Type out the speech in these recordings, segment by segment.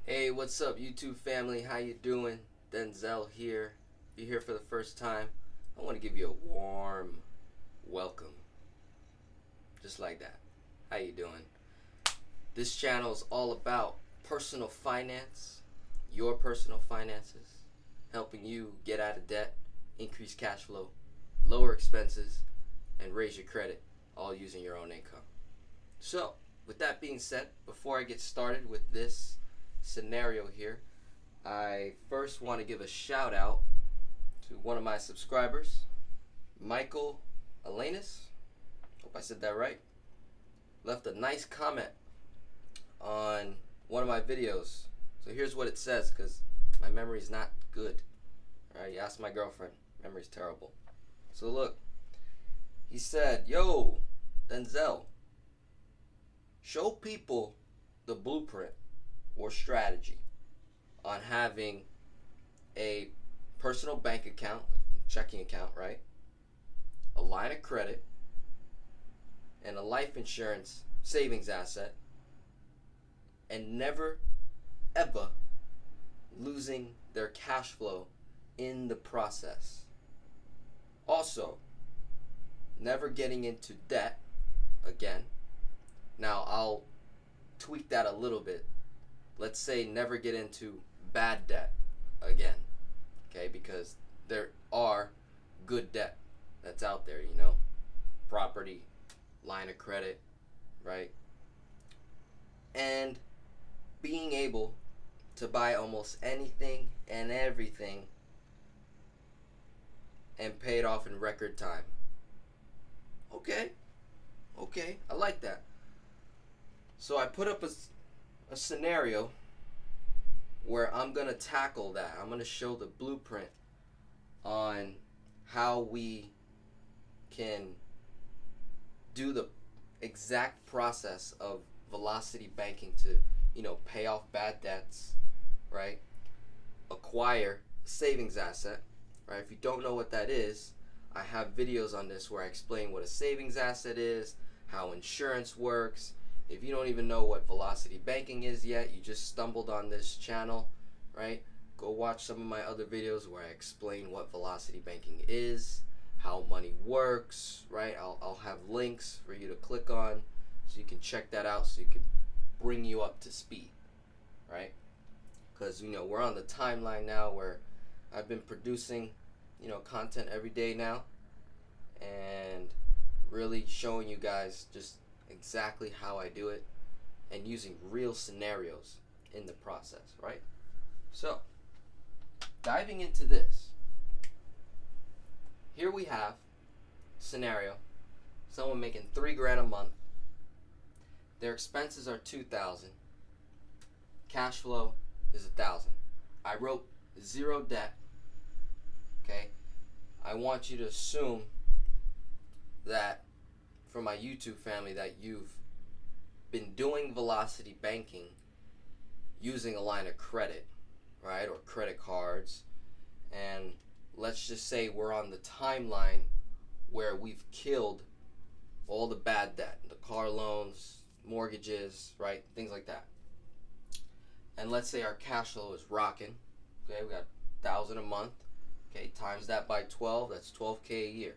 Hey, what's up, YouTube family? How you doing? Denzel here. If you're here for the first time, I want to give you a warm welcome, just like that. How you doing? This channel is all about personal finance, your personal finances, helping you get out of debt, increase cash flow, lower expenses, and raise your credit, all using your own income. So, with that being said, before I get started with this scenario here, I first want to give a shout out to one of my subscribers, Michael Alanis. Hope I said that right. Left a nice comment on one of my videos. So here's what it says, because my memory's not good. Alright, you ask my girlfriend. Memory's terrible. So look, he said, "Yo, Denzel, show people the blueprint or strategy on having a personal bank account, checking account, right? A line of credit, and a life insurance savings asset, and never, ever losing their cash flow in the process. Also, never getting into debt again." Now, I'll tweak that a little bit. Let's say never get into bad debt again, okay? Because there are good debt that's out there, property, line of credit, right? And being able to buy almost anything and everything and pay it off in record time. Okay, I like that. So I put up a scenario where I'm going to tackle that. I'm going to show the blueprint on how we can do the exact process of velocity banking to, pay off bad debts, right? Acquire a savings asset, right? If you don't know what that is, I have videos on this where I explain what a savings asset is, how insurance works. If you don't even know what velocity banking is yet, you just stumbled on this channel, right? Go watch some of my other videos where I explain what velocity banking is, how money works, right? I'll have links for you to click on so you can check that out, so you can bring you up to speed, right? Because, we're on the timeline now where I've been producing, content every day now, and really showing you guys just exactly how I do it and using real scenarios in the process, right? So, diving into this, here we have scenario: someone making $3,000 a month, their expenses are $2,000, cash flow is $1,000. I wrote zero debt. Okay, I want you to assume that, for my YouTube family, that you've been doing velocity banking using a line of credit, right, or credit cards. And let's just say we're on the timeline where we've killed all the bad debt, the car loans, mortgages, right, things like that. And let's say our cash flow is rocking. Okay, we got $1,000 a month. Okay, times that by 12, that's $12K a year.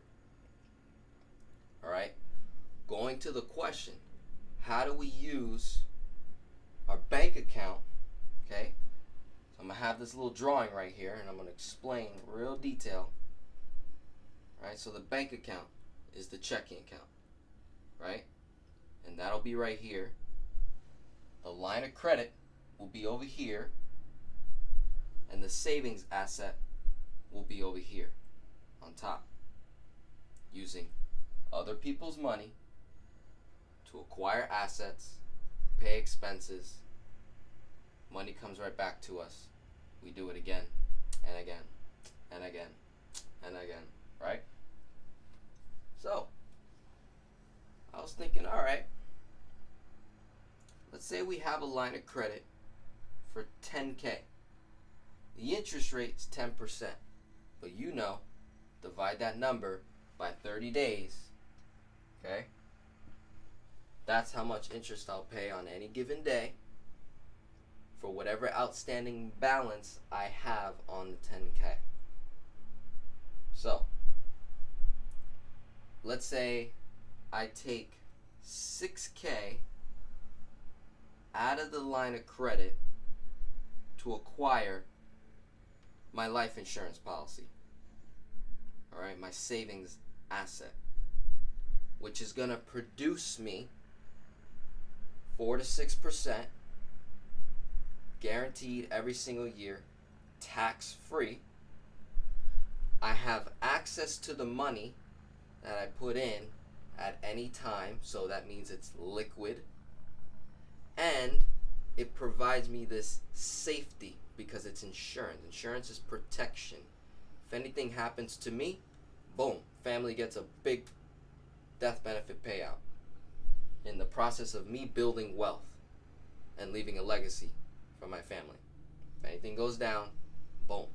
All right, going to the question, how do we use our bank account? Okay, so I'm gonna have this little drawing right here, and I'm gonna explain real detail. Right, so the bank account is the checking account, right? And that'll be right here. The line of credit will be over here, and the savings asset will be over here on top, using other people's money to acquire assets, pay expenses. Money comes right back to us. We do it again and again and again and again, right? So, I was thinking, all right, let's say we have a line of credit for $10K. The interest rate is 10%, but divide that number by 30 days, okay? That's how much interest I'll pay on any given day. for whatever outstanding balance I have on the 10K. So, let's say I take 6K out of the line of credit to acquire my life insurance policy. All right, my savings asset, which is going to produce me 4 to 6% guaranteed every single year, tax free. I have access to the money that I put in at any time, so that means it's liquid, and it provides me this safety because it's insurance. Insurance is protection. If anything happens to me, boom, family gets a big death benefit payout in the process of me building wealth and leaving a legacy for my family. If anything goes down, boom,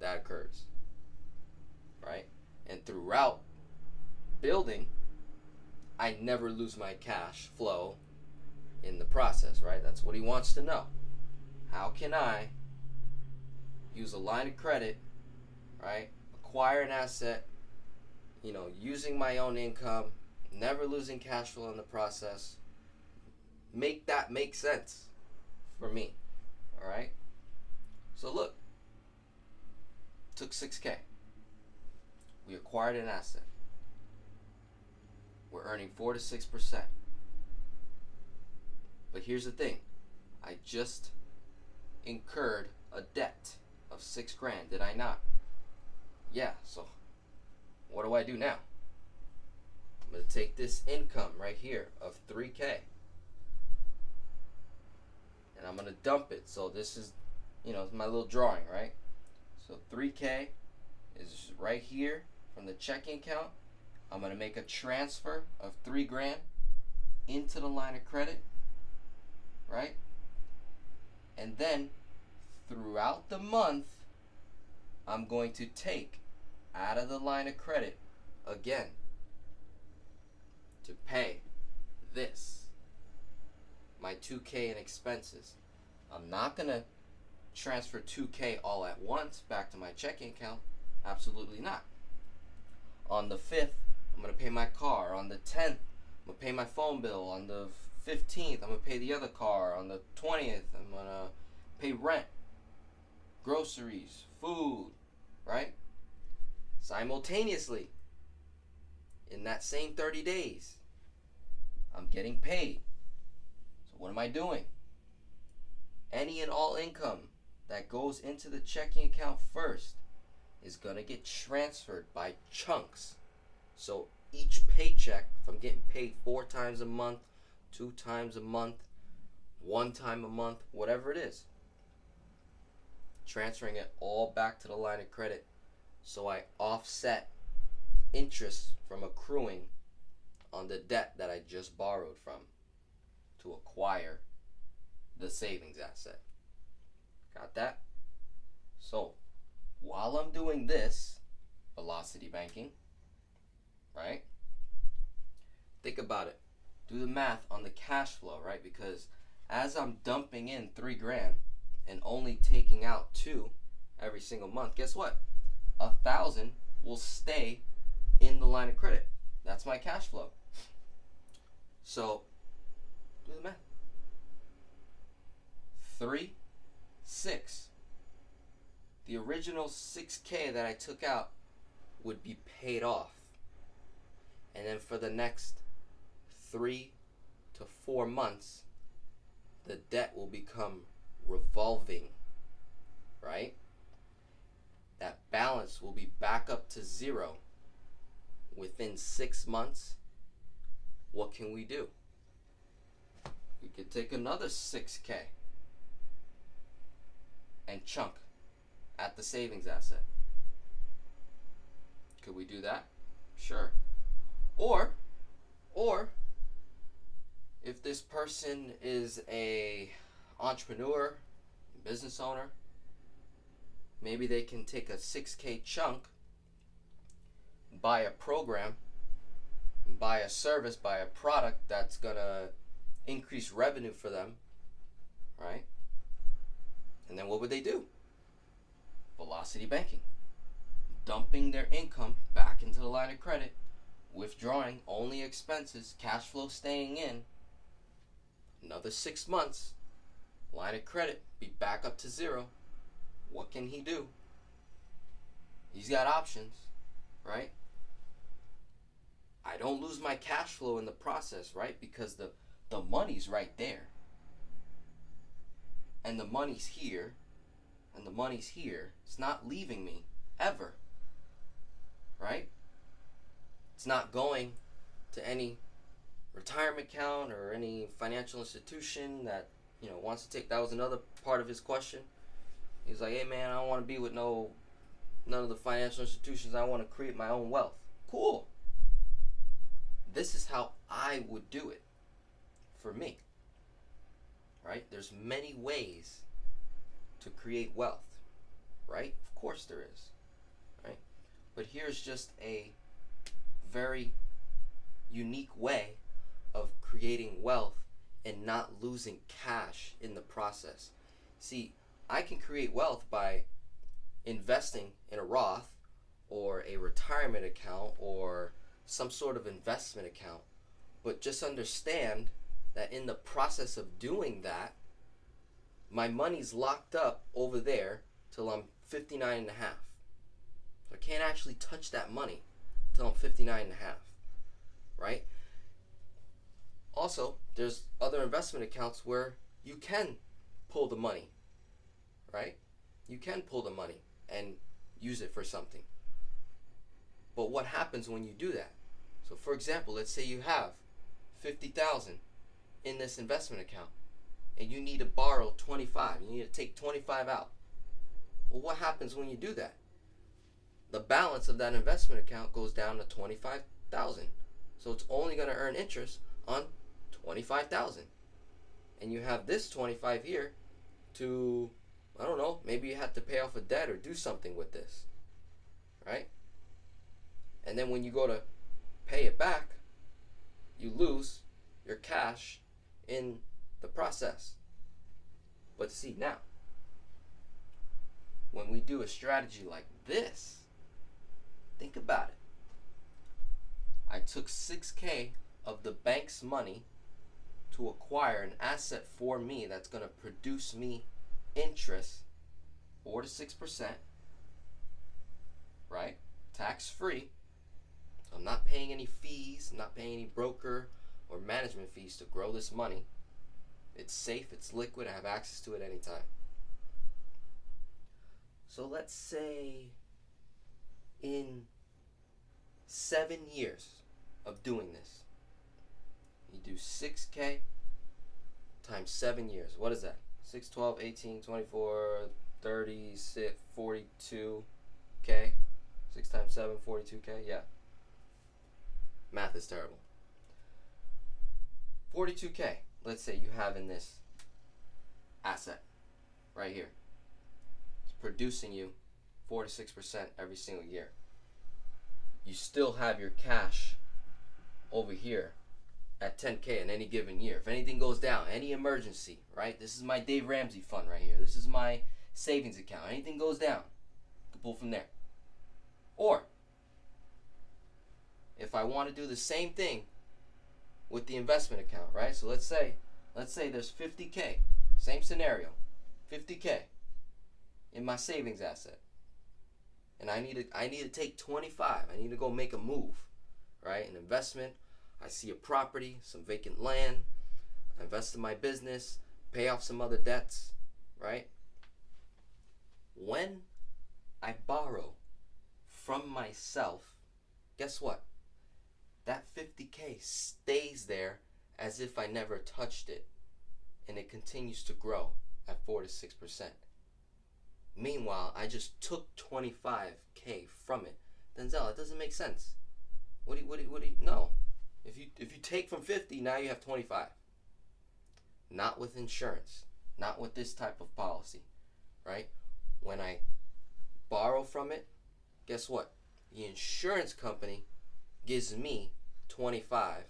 that occurs, right? And throughout building, I never lose my cash flow in the process, right? That's what he wants to know. How can I use a line of credit, right? Acquire an asset, using my own income, never losing cash flow in the process. Make that make sense for me, all right? So look, took 6K. We acquired an asset. We're earning 4 to 6%. But here's the thing. I just incurred a debt of $6,000, did I not? Yeah, so what do I do now? I'm going to take this income right here of 3K and I'm going to dump it. So this is, my little drawing, right? So 3K is right here from the checking account. I'm going to make a transfer of $3,000 into the line of credit, right? And then throughout the month, I'm going to take out of the line of credit again to pay this, my 2K in expenses. I'm not going to transfer 2K all at once back to my checking account. Absolutely not. On the 5th, I'm going to pay my car. On the 10th, I'm going to pay my phone bill. On the 15th, I'm going to pay the other car. On the 20th, I'm going to pay rent, groceries, food, right? Simultaneously, in that same 30 days, I'm getting paid. So what am I doing? Any and all income that goes into the checking account first is going to get transferred by chunks. So each paycheck, if I'm getting paid 4 times a month, 2 times a month, 1 time a month, whatever it is, transferring it all back to the line of credit so I offset interest from accruing on the debt that I just borrowed from to acquire the savings asset. Got that? So while I'm doing this velocity banking, right? Think about it. Do the math on the cash flow, right? Because as I'm dumping in $3,000 and only taking out 2 every single month, guess what? 1,000 will stay in the line of credit. That's my cash flow. So do the math. 3, 6. The original 6K that I took out would be paid off. And then for the next 3 to 4 months, the debt will become revolving, right? That balance will be back up to 0 within 6 months. What can we do? We could take another 6K and chunk at the savings asset. Could we do that? Sure. Or if this person is a entrepreneur, business owner, maybe they can take a 6K chunk, buy a program, buy a service, buy a product that's gonna increase revenue for them, right? And then what would they do? Velocity banking. Dumping their income back into the line of credit, withdrawing only expenses, cash flow staying in. Another 6 months, line of credit be back up to zero. What can he do? He's got options, right? I don't lose my cash flow in the process, right? Because the money's right there. And the money's here. And the money's here. It's not leaving me ever. Right? It's not going to any retirement account or any financial institution that, wants to take. That was another part of his question. He's like, hey man, I don't want to be with none of the financial institutions. I want to create my own wealth. Cool. This is how I would do it for me. Right? There's many ways to create wealth. Right? Of course there is. Right? But here's just a very unique way of creating wealth and not losing cash in the process. See, I can create wealth by investing in a Roth or a retirement account or some sort of investment account, but just understand that in the process of doing that, my money's locked up over there till I'm 59 and a half. So I can't actually touch that money till I'm 59 and a half, right? Also, there's other investment accounts where you can pull the money, right? You can pull the money and use it for something. But what happens when you do that? So for example, let's say you have 50,000 in this investment account and you need to borrow 25. You need to take 25 out. Well, what happens when you do that? The balance of that investment account goes down to 25,000. So it's only going to earn interest on 25,000. And you have this 25 here to, I don't know, maybe you have to pay off a debt or do something with this, right? And then when you go to pay it back, you lose your cash in the process. But see, now, when we do a strategy like this, think about it. I took 6K of the bank's money to acquire an asset for me that's going to produce me interest, 4 to 6%, right? Tax free. I'm not paying any fees, I'm not paying any broker or management fees to grow this money. It's safe, it's liquid, I have access to it anytime. So let's say in 7 years of doing this, you do 6K times 7 years. What is that? 6, 12, 18, 24, 30, 42K. 6 times 7, 42K. Yeah. Math is terrible. 42K. Let's say you have in this asset right here. It's producing you 4 to 6% every single year. You still have your cash over here at 10K in any given year. If anything goes down, any emergency, right? This is my Dave Ramsey fund right here. This is my savings account. Anything goes down, you can pull from there. Or if I want to do the same thing with the investment account, right? So let's say there's 50K, same scenario, 50K in my savings asset. And I need to take 25. I need to go make a move, right? An investment. I see a property, some vacant land. I invest in my business, pay off some other debts, right? When I borrow from myself, guess what? That 50K stays there as if I never touched it, and it continues to grow at 4 to 6%. Meanwhile, I just took 25K from it. Denzel, it doesn't make sense. What do you no. If you take from 50, now you have 25. Not with insurance. Not with this type of policy, right? When I borrow from it, guess what? The insurance company gives me 25.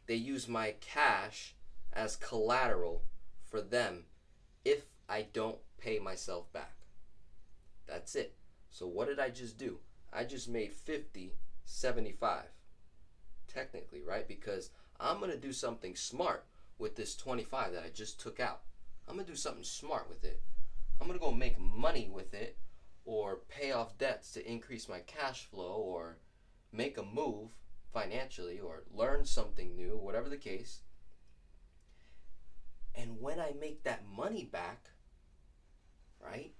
They use my cash as collateral for them if I don't pay myself back. That's it. So what did I just do? I just made 50, 75. Technically, right? Because I'm going to do something smart with this 25 that I just took out. I'm going to do something smart with it. I'm going to go make money with it, or pay off debts to increase my cash flow, or make a move financially, or learn something new, whatever the case. And when I make that money back, right,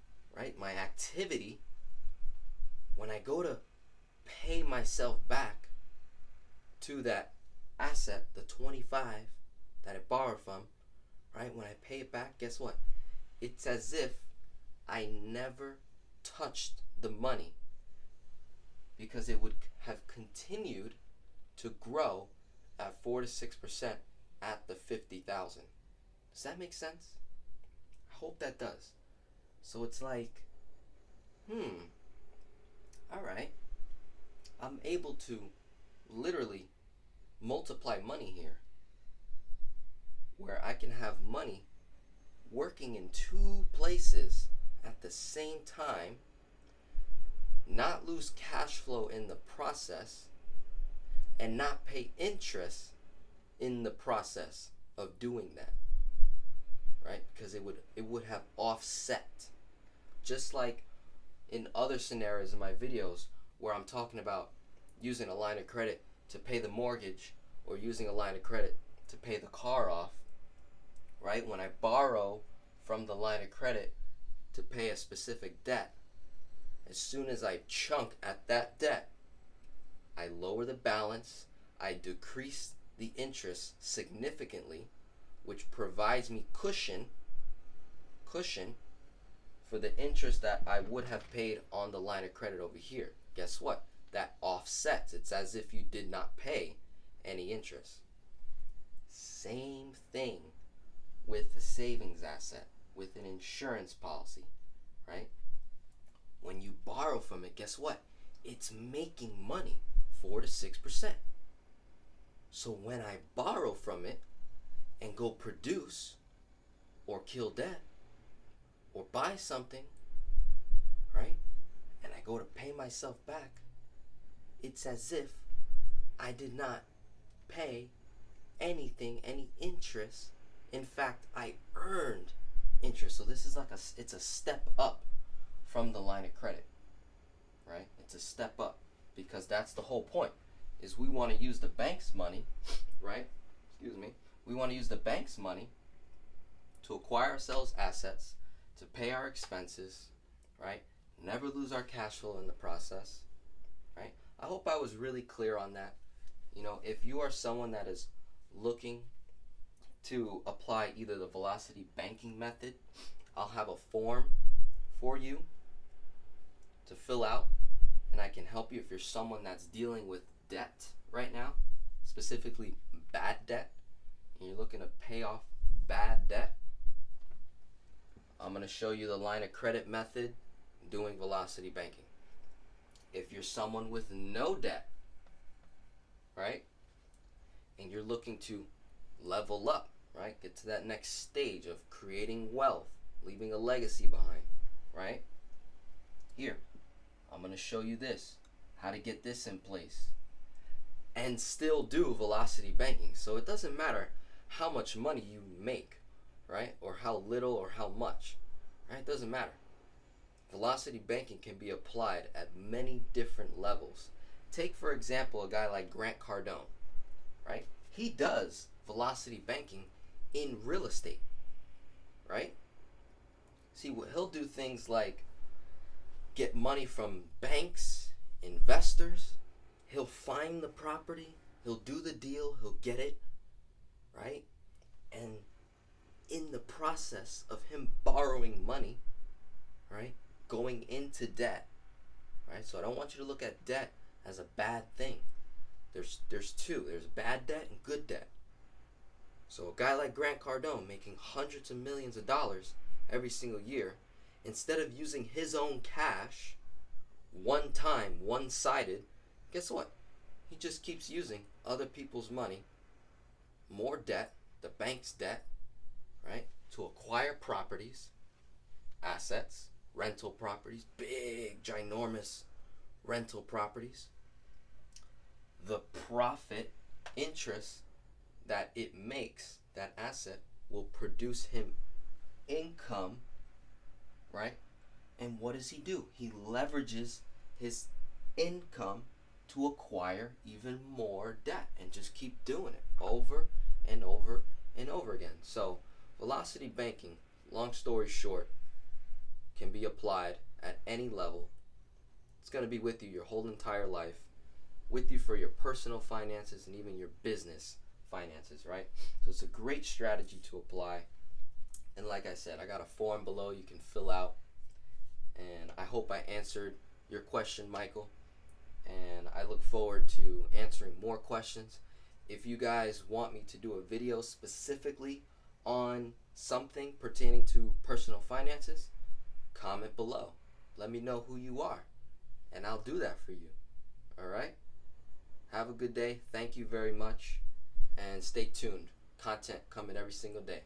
my activity, when I go to pay myself back to that asset, the 25 that I borrowed from, right, when I pay it back, guess what? It's as if I never touched the money, because it would have continued to grow at 4 to 6% at the 50,000. Does that make sense? I hope that does. So it's like, all right, I'm able to literally multiply money here, where I can have money working in two places at the same time, not lose cash flow in the process, and not pay interest in the process of doing that, right? Because it would have offset. Just like in other scenarios in my videos where I'm talking about using a line of credit to pay the mortgage, or using a line of credit to pay the car off, right? When I borrow from the line of credit to pay a specific debt, as soon as I chunk at that debt, I lower the balance, I decrease the interest significantly, which provides me cushion for the interest that I would have paid on the line of credit over here. Guess what? That offsets. It's as if you did not pay any interest. Same thing with the savings asset, with an insurance policy, right? When you borrow from it, guess what? It's making money, 4 to 6%. So when I borrow from it and go produce or kill debt or buy something, right? And I go to pay myself back, it's as if I did not pay anything, any interest. In fact, I earned interest. So this is like it's a step up from the line of credit, right? It's a step up, because that's the whole point, is we want to use the bank's money, right? Excuse me. We want to use the bank's money to acquire ourselves assets, to pay our expenses, right? Never lose our cash flow in the process, right? I hope I was really clear on that. You know, if you are someone that is looking to apply either the velocity banking method, I'll have a form for you to fill out, and I can help you if you're someone that's dealing with debt right now, specifically bad debt, and you're looking to pay off bad debt. I'm going to show you the line of credit method doing velocity banking. If you're someone with no debt, right, and you're looking to level up, right, get to that next stage of creating wealth, leaving a legacy behind, right, here, I'm going to show you this, how to get this in place and still do velocity banking. So it doesn't matter how much money you make, right, or how little or how much, right? It doesn't matter. Velocity banking can be applied at many different levels. Take, for example, a guy like Grant Cardone, right? He does velocity banking in real estate, right? See, he'll do things like get money from banks, investors. He'll find the property, he'll do the deal, he'll get it, right? And in the process of him borrowing money, right, going into debt, right? So I don't want you to look at debt as a bad thing. There's two. There's bad debt and good debt. So a guy like Grant Cardone making hundreds of millions of dollars every single year, instead of using his own cash, one time, one-sided, guess what? He just keeps using other people's money, more debt, the bank's debt, right, to acquire properties, assets. assets, rental properties, big, ginormous rental properties, the profit interest that it makes, that asset will produce him income, right? And what does he do? He leverages his income to acquire even more debt and just keep doing it over and over and over again. So velocity banking, long story short, can be applied at any level. It's going to be with you your whole entire life, with you for your personal finances and even your business finances, right? So it's a great strategy to apply. And like I said, I got a form below you can fill out. And I hope I answered your question, Michael. And I look forward to answering more questions. If you guys want me to do a video specifically on something pertaining to personal finances, comment below. Let me know who you are, and I'll do that for you. All right? Have a good day. Thank you very much, and stay tuned. Content coming every single day.